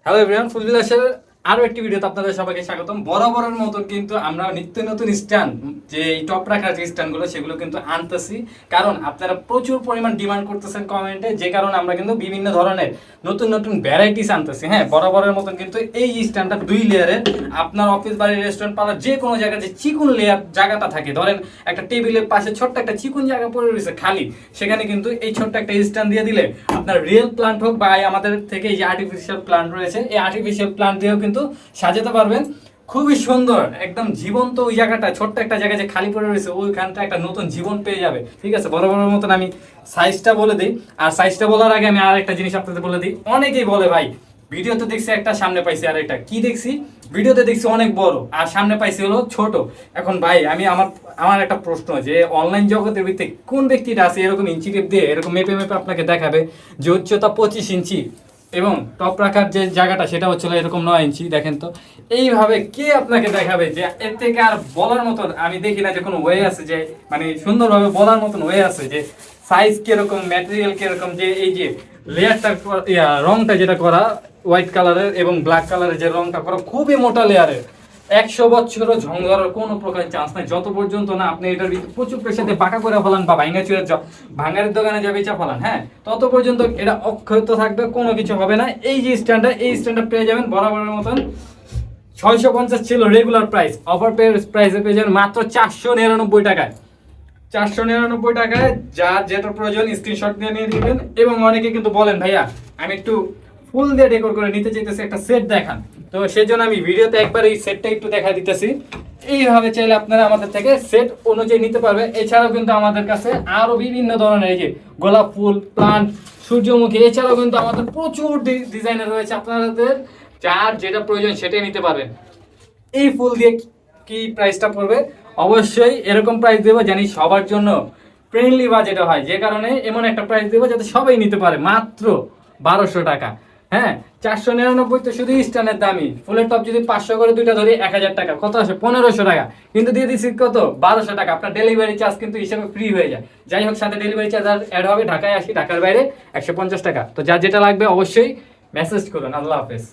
Hello everyone, ফুল বিলাসের আরো একটি ভিডিওতে আপনাদের সবাইকে স্বাগতম। বরাবরের মতন কিন্তু আমরা নিত্য নতুন স্ট্যান্ড, যে এই টপ রাখার যে স্ট্যান্ডগুলো সেগুলো কিন্তু আনতেছি, কারণ আপনারা প্রচুর পরিমাণ ডিমান্ড করতেছেন কমেন্টে, যে কারণে আমরা কিন্তু বিভিন্ন ধরনের নতুন নতুন ভ্যারাইটিস আনতেছি। হ্যাঁ, বরাবরের মতন কিন্তু এই স্ট্যান্ডটা 2 লেয়ারের। আপনার অফিস বাড়ি রেস্টুরেন্ট পার্লার যে কোনো জায়গায় যে চিকুন লেয়ার জায়গাটা থাকে, ধরেন একটা টেবিলের পাশে ছোট্ট একটা চিকুন জায়গা পড়ে রয়েছে খালি, সেখানে কিন্তু এই ছোট্ট একটা স্ট্যান্ড দিয়ে দিলে আপনার রিয়েল প্লান্ট হোক বা আমাদের থেকে এই যে আর্টিফিশিয়াল প্লান্ট রয়েছে, এই আর্টিফিশিয়াল প্লান্ট দিয়েও কিন্তু সাজাতে পারবেন। খুবই সুন্দর, একদম জীবন্ত। ওই জায়গাটা ছোট্ট একটা জায়গা যে খালি পড়ে রয়েছে, ওইখানটা একটা নতুন জীবন পেয়ে যাবে। ঠিক আছে, বরাবরের মতন আমি সাইজটা বলে দিই। আর সাইজটা বলার আগে আমি আর একটা জিনিস আপনাদের বলে দিই। অনেকেই বলে ভাই ভিডিওতে দেখছি একটা, সামনে পাইছি আর একটা। কি দেখছি? ভিডিওতে দেখছি অনেক বড় আর সামনে পাইছি হলো ছোট। এখন ভাই আমি আমার একটা প্রশ্ন, যে অনলাইন জগতের ভিত্তিতে কোন ব্যক্তিটা আছে এরকম ইঞ্চি টেপ দিয়ে এরকম মেপে মেপে আপনাকে দেখাবে যে উচ্চতা 25 ইঞ্চি এবং টপ রাখার যে জায়গাটা সেটা হচ্ছিল এরকম 9 ইঞ্চি। দেখেন তো, এইভাবে কে আপনাকে দেখাবে? যে এর থেকে আর বলার মতন আমি দেখি না যে কোনো ওয়ে আছে, যে মানে সুন্দরভাবে বলার মতন ওয়ে আছে যে সাইজ কিরকম, ম্যাটেরিয়াল কিরকম, যে এই যে লেয়ারটা রংটা যেটা করা হোয়াইট কালারের এবং ব্ল্যাক কালারের যে রংটা করা খুবই মোটা লেয়ারের। 100 বছরও ঝং ধরার কোনো প্রকার চান্স নাই, যত পর্যন্ত না আপনি এটার প্রচুর প্রেসারে বাঁকা করে ফেলান বা ভাঙা চুরে ভাঙারের দোকানে যা বেচা ফেলান, হ্যাঁ, তত পর্যন্ত এটা অক্ষত থাকবে, কোনো কিছু হবে না। এই যে স্ট্যান্ডার্ড, এই স্ট্যান্ডার্ড পেয়ে যাবেন বরাবরের মতন। 650 ছিল রেগুলার প্রাইস, অফার প্রাইসে পেয়ে যাবেন মাত্র 499 টাকায়। 499 টাকায় যার যেটা প্রয়োজন স্ক্রিনশট দিয়ে নিয়ে দিবেন। এবং অনেকে কিন্তু বলেন ভাইয়া আমি একটু ফুল দিয়ে ডেকোর করে নিতে চাইতেছি, একটা সেট দেখান। তো সেজন্য আমি ভিডিওতে একবার এই সেটটা একটু দেখা দিতেছি। এইভাবে চাইলে আপনারা আমাদের থেকে সেট অনুযায়ী নিতে পারবেন। এছাড়াও কিন্তু আমাদের কাছে আরো বিভিন্ন ধরনের এই যে গোলাপ ফুল, প্লান্ট, সূর্যমুখী, এছাড়াও কিন্তু আমাদের প্রচুর ডিজাইনের রয়েছে। আপনাদের যার যেটা প্রয়োজন সেটাই নিতে পারবেন। এই ফুল দিয়ে কি প্রাইসটা পড়বে? অবশ্যই এরকম প্রাইস দেবো জানি সবার জন্য ফ্রেন্ডলি বাজেটে হয়, যে কারণে এমন একটা প্রাইস দেবো যাতে সবাই নিতে পারে, মাত্র 1200 টাকা। হ্যাঁ, 499 তো শুধু স্ট্যান্ডের দামই। ফুলের টপ যদি 500 করে দুইটা ধরি 1000 টাকা, কত আসে? 1500 টাকা। কিন্তু দিয়ে দিচ্ছি কত? 1200 টাকা। আপনার ডেলিভারি চার্জ কিন্তু হিসাবে ফ্রি হয়ে যায়। যাই হোক, সাথে ডেলিভারি চার্জ আর অ্যাড হবে। ঢাকায় আসি, ঢাকার বাইরে 150 টাকা। তো যার যেটা লাগবে অবশ্যই মেসেজ করুন। আল্লাহ হাফেজ।